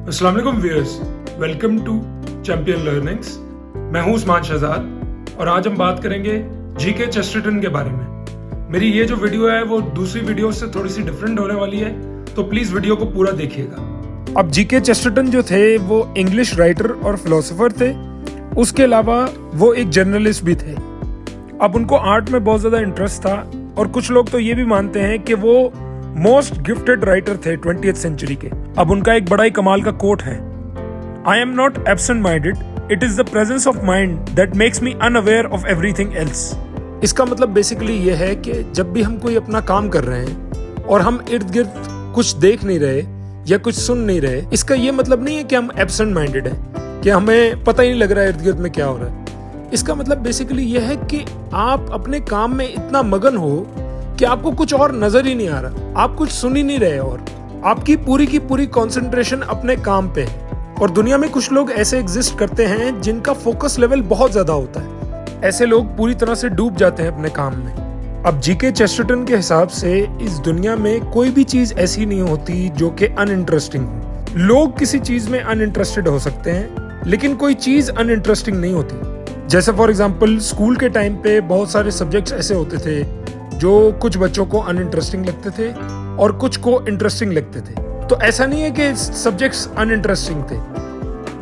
अस्सलाम वालेकुम viewers, welcome to Champion Learnings. मैं हूं उस्मान शहजाद और आज हम बात करेंगे जीके चेस्टरटन के बारे में। मेरी ये जो वीडियो है वो दूसरी वीडियो से थोड़ी सी डिफरेंट होने वाली है, तो प्लीज वीडियो को पूरा देखिएगा। अब जीके चेस्टरटन जो थे वो इंग्लिश राइटर और फिलोसोफर थे। उसके अलावा वो एक जर्नलिस्ट भी थे। अब उनको आर्ट में बहुत ज्यादा इंटरेस्ट था और कुछ लोग तो ये भी मानते हैं कि वो मोस्ट गिफ्टेड राइटर थे 20th सेंचुरी के। अब उनका एक बड़ा ही कमाल का कोट है, I am not absent minded, it is the presence of mind that makes me unaware of everything else. इसका मतलब बेसिकली ये है कि जब भी हम कोई अपना काम कर रहे हैं और हम इर्द गिर्द कुछ देख नहीं रहे या कुछ सुन नहीं रहे, इसका ये मतलब नहीं है कि हम एब्सेंट माइंडेड है, कि हमें पता ही नहीं लग रहा है इर्द गिर्द में क्या हो रहा है। इसका मतलब बेसिकली ये है कि आप अपने काम में इतना मगन हो कि आपको कुछ और नजर ही नहीं आ रहा, आप कुछ सुन ही नहीं रहे और आपकी पूरी की पूरी कंसंट्रेशन अपने काम पे है। और दुनिया में कुछ लोग ऐसे एग्जिस्ट करते हैं जिनका फोकस लेवल बहुत ज्यादा होता है। ऐसे लोग पूरी तरह से डूब जाते हैं अपने काम में। अब जीके चेस्टरटन के हिसाब से इस दुनिया में कोई भी चीज ऐसी नहीं होती जो कि अनइंटरेस्टिंग हो। लोग किसी चीज में अनइंटरेस्टेड हो सकते हैं, लेकिन कोई चीज अनइंटरेस्टिंग नहीं होती। जैसे फॉर एग्जाम्पल स्कूल के टाइम पे बहुत सारे सब्जेक्ट्स ऐसे होते थे जो कुछ बच्चों को अनइंटरेस्टिंग लगते थे और कुछ को इंटरेस्टिंग लगते थे। तो ऐसा नहीं है कि सब्जेक्ट्स अनइंटरेस्टिंग थे,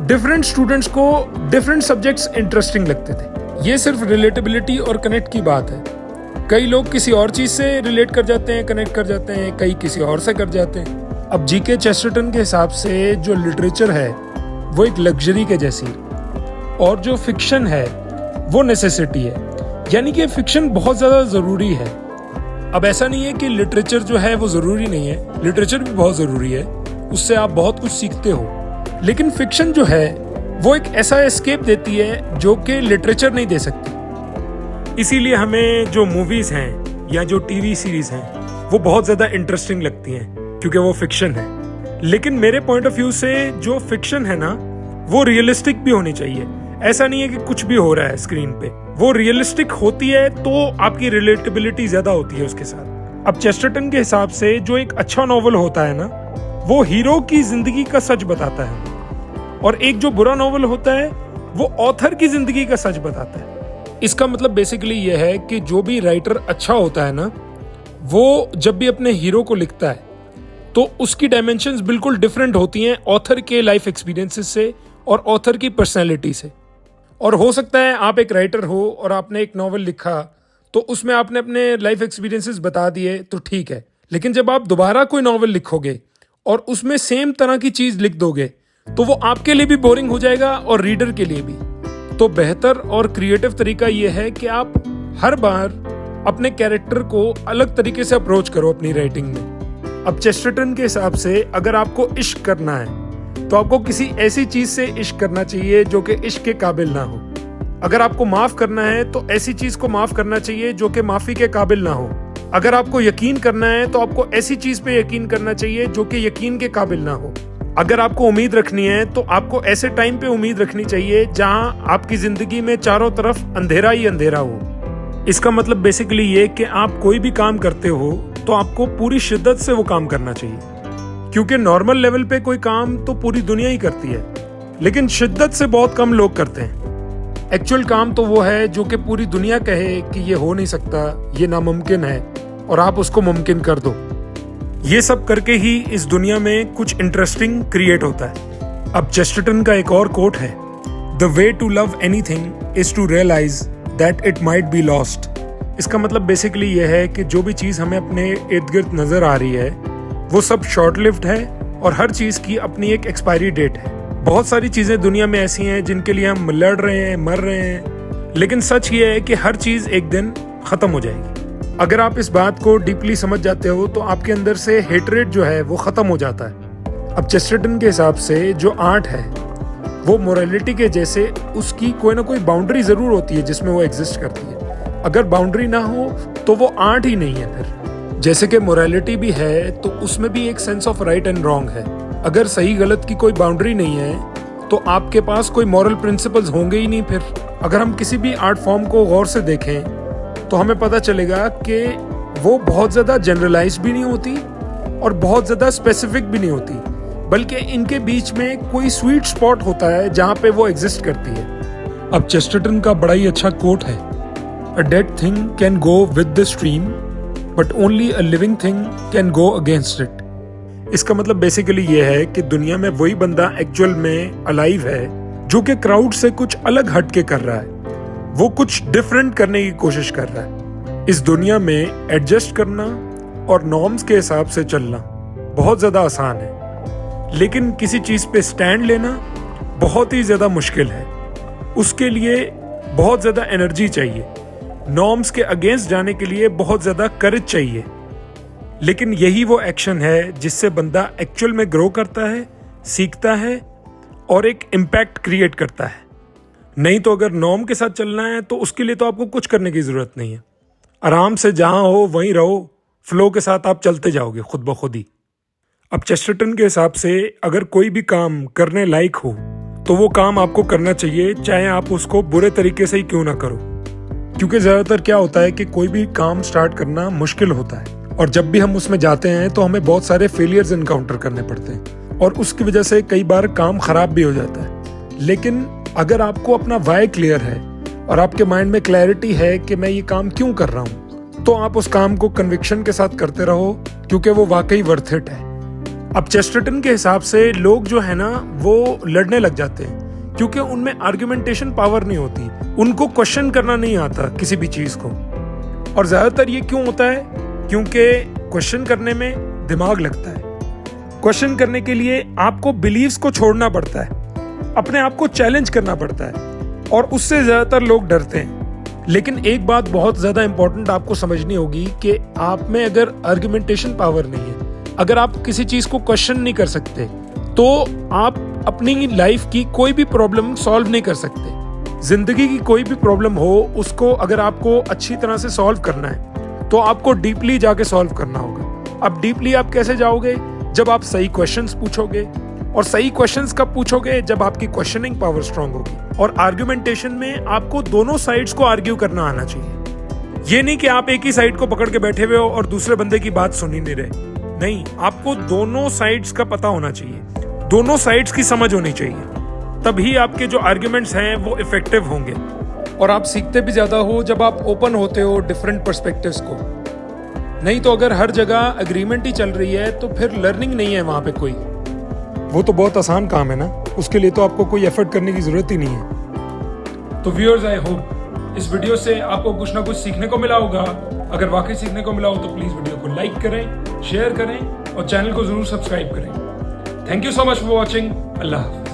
डिफरेंट स्टूडेंट्स को डिफरेंट सब्जेक्ट्स इंटरेस्टिंग लगते थे। ये सिर्फ रिलेटेबिलिटी और कनेक्ट की बात है। कई लोग किसी और चीज से रिलेट कर जाते हैं, कनेक्ट कर जाते हैं, कई किसी और से कर जाते हैं। अब जीके चेस्टरटन के हिसाब से जो लिटरेचर है वो एक लग्जरी के जैसी और जो फिक्शन है वो नेसेसिटी है, यानी कि फिक्शन बहुत ज्यादा जरूरी है। अब ऐसा नहीं है कि लिटरेचर जो है वो जरूरी नहीं है, लिटरेचर भी बहुत जरूरी है, उससे आप बहुत कुछ सीखते हो। लेकिन फिक्शन जो है वो एक ऐसा एस्केप देती है जो कि लिटरेचर नहीं दे सकती। इसीलिए हमें जो मूवीज हैं या जो टीवी सीरीज हैं वो बहुत ज्यादा इंटरेस्टिंग लगती हैं, क्योंकि वो फिक्शन है। लेकिन मेरे पॉइंट ऑफ व्यू से जो फिक्शन है ना वो रियलिस्टिक भी होनी चाहिए। ऐसा नहीं है कि कुछ भी हो रहा है स्क्रीन पे, वो रियलिस्टिक होती है तो आपकी रिलेटेबिलिटी ज्यादा होती है उसके साथ। अब चेस्टरटन के हिसाब से जो एक अच्छा नॉवल होता है ना वो हीरो की जिंदगी का सच बताता है, और एक जो बुरा नॉवल होता है वो ऑथर की जिंदगी का सच बताता है। इसका मतलब बेसिकली ये है कि जो भी राइटर अच्छा होता है ना वो जब भी अपने हीरो को लिखता है तो उसकी डायमेंशंस बिल्कुल डिफरेंट होती हैं ऑथर के लाइफ एक्सपीरियंसेस से और ऑथर की पर्सनैलिटी से। और हो सकता है आप एक राइटर हो और आपने एक नॉवल लिखा तो उसमें आपने अपने लाइफ एक्सपीरियंसेस बता दिए तो ठीक है, लेकिन जब आप दोबारा कोई नॉवल लिखोगे और उसमें सेम तरह की चीज लिख दोगे तो वो आपके लिए भी बोरिंग हो जाएगा और रीडर के लिए भी। तो बेहतर और क्रिएटिव तरीका ये है कि आप हर बार अपने कैरेक्टर को अलग तरीके से अप्रोच करो अपनी राइटिंग में। अब चेस्टरटन के हिसाब से अगर आपको इश्क करना है तो आपको किसी ऐसी चीज से इश्क करना चाहिए जो कि इश्क के काबिल ना हो। अगर आपको माफ करना है तो ऐसी चीज को माफ करना चाहिए जो कि माफी के काबिल ना हो। अगर आपको यकीन करना है तो आपको ऐसी चीज पे यकीन करना चाहिए जो कि यकीन के काबिल ना हो। अगर आपको उम्मीद रखनी है तो आपको ऐसे टाइम पे उम्मीद रखनी चाहिए जहां आपकी जिंदगी में चारों तरफ अंधेरा ही अंधेरा हो। इसका मतलब बेसिकली ये कि आप कोई भी काम करते हो तो आपको पूरी शिद्दत से वो काम करना चाहिए, क्योंकि नॉर्मल लेवल पे कोई काम तो पूरी दुनिया ही करती है, लेकिन शिद्दत से बहुत कम लोग करते हैं। एक्चुअल काम तो वो है जो कि पूरी दुनिया कहे कि ये हो नहीं सकता, ये नामुमकिन है, और आप उसको मुमकिन कर दो। ये सब करके ही इस दुनिया में कुछ इंटरेस्टिंग क्रिएट होता है। अब चेस्टरटन का एक और कोट है, the way to love anything is to realize that it might be lost. इसका मतलब बेसिकली ये है कि जो भी चीज हमें अपने इर्द गिर्द नजर आ रही है वो सब शॉर्ट लिव्ड है और हर चीज की अपनी एक एक्सपायरी डेट है। बहुत सारी चीजें दुनिया में ऐसी हैं जिनके लिए हम लड़ रहे हैं, मर रहे हैं, लेकिन सच ये है कि हर चीज एक दिन खत्म हो जाएगी। अगर आप इस बात को डीपली समझ जाते हो तो आपके अंदर से हेटरेट जो है वो खत्म हो जाता है। अब चेस्टरटन के हिसाब से जो आर्ट है वो मोरालिटी के जैसे उसकी कोई ना कोई बाउंड्री जरूर होती है जिसमें वो एग्जिस्ट करती है। अगर बाउंड्री ना हो तो वो आर्ट ही नहीं है। फिर जैसे कि मोरालिटी भी है तो उसमें भी एक sense of right and wrong है। अगर सही गलत की कोई बाउंड्री नहीं है तो आपके पास कोई मॉरल प्रिंसिपल्स होंगे ही नहीं। फिर अगर हम किसी भी आर्ट फॉर्म को गौर से देखें तो हमें पता चलेगा कि वो बहुत ज्यादा जनरलाइज भी नहीं होती और बहुत ज्यादा स्पेसिफिक भी नहीं होती। बल्कि इनके बीच में कोई स्वीट स्पॉट होता है जहां पे वो एग्जिस्ट करती है। अब चेस्टरटन का बड़ा ही अच्छा कोट है, a dead thing can go with the stream but only a living thing can go against it. इसका मतलब बेसिकली ये है कि दुनिया में वही बंदा एक्चुअल में अलाइव है जो कि क्राउड से कुछ अलग हट के कर रहा है, वो कुछ डिफरेंट करने की कोशिश कर रहा है। इस दुनिया में एडजस्ट करना और नॉर्म्स के हिसाब से चलना बहुत ज्यादा आसान है, लेकिन किसी चीज पे स्टैंड लेना बहुत ही ज्यादा मुश्किल है। उसके लिए बहुत ज्यादा एनर्जी चाहिए, नॉर्म्स के अगेंस्ट जाने के लिए बहुत ज्यादा करेज चाहिए। लेकिन यही वो एक्शन है जिससे बंदा एक्चुअल में ग्रो करता है, सीखता है और एक इम्पैक्ट क्रिएट करता है। नहीं तो अगर नॉर्म के साथ चलना है तो उसके लिए तो आपको कुछ करने की जरूरत नहीं है। आराम से जहां हो वहीं रहो, फ्लो के साथ आप चलते जाओगे खुद ब खुद ही। अब चेस्टरटन के हिसाब से अगर कोई भी काम करने लायक हो तो वो काम आपको करना चाहिए, चाहे आप उसको बुरे तरीके से ही क्यों ना करो। क्योंकि ज्यादातर क्या होता है कि कोई भी काम स्टार्ट करना मुश्किल होता है, और जब भी हम उसमें जाते हैं तो हमें बहुत सारे फेलियर्स इनकाउंटर करने पड़ते हैं, और उसकी वजह से कई बार काम खराब भी हो जाता है। लेकिन अगर आपको अपना वाई क्लियर है और आपके माइंड में क्लैरिटी है कि मैं ये काम क्यों कर रहा हूँ, तो आप उस काम को कन्विक्शन के साथ करते रहो, क्योंकि वो वाकई वर्थ इट है। अब चेस्टरटन के हिसाब से लोग जो है ना वो लड़ने लग जाते हैं क्योंकि उनमें आर्गुमेंटेशन पावर नहीं होती, उनको क्वेश्चन करना नहीं आता किसी भी चीज को। और ज्यादातर ये क्यों होता है? क्योंकि क्वेश्चन करने में दिमाग लगता है। क्वेश्चन करने के लिए आपको बिलीव्स को छोड़ना पड़ता है, अपने आप को चैलेंज करना पड़ता है, और उससे ज्यादातर लोग डरते हैं। लेकिन एक बात बहुत ज्यादा इंपॉर्टेंट आपको समझनी होगी कि आप में अगर आर्गुमेंटेशन पावर नहीं है, अगर आप किसी चीज को क्वेश्चन नहीं कर सकते, तो आप अपनी लाइफ की कोई भी प्रॉब्लम सॉल्व नहीं कर सकते। जिंदगी की कोई भी प्रॉब्लम हो, उसको अगर आपको अच्छी तरह से सॉल्व करना है तो आपको डीपली जाके सॉल्व करना होगा। अब डीपली आप कैसे जाओगे? जब आप सही क्वेश्चंस पूछोगे, और सही क्वेश्चंस कब पूछोगे? जब आपकी क्वेश्चनिंग पावर स्ट्रांग होगी। और आर्गुमेंटेशन में आपको दोनों साइड्स को आर्ग्यू करना आना चाहिए। ये नहीं कि आप एक ही साइड को पकड़ के बैठे हुए हो और दूसरे बंदे की बात सुन ही नहीं रहे। नहीं, आपको दोनों साइड्स का पता होना चाहिए, दोनों साइड्स की समझ होनी चाहिए। तभी आपके जो आर्ग्यूमेंट्स हैं वो इफेक्टिव होंगे, और आप सीखते भी ज्यादा हो जब आप ओपन होते हो डिफरेंट पर्सपेक्टिव्स को। नहीं तो अगर हर जगह एग्रीमेंट ही चल रही है तो फिर लर्निंग नहीं है वहां पे कोई। वो तो बहुत आसान काम है ना, उसके लिए तो आपको कोई एफर्ट करने की जरूरत ही नहीं है। तो व्यूअर्स, आई होप इस वीडियो से आपको कुछ ना कुछ सीखने को मिला होगा। अगर वाकई सीखने को मिला हो तो प्लीज वीडियो को लाइक करें, शेयर करें और चैनल को जरूर सब्सक्राइब करें। Thank you so much for watching. अल्लाह हाफ़िज़।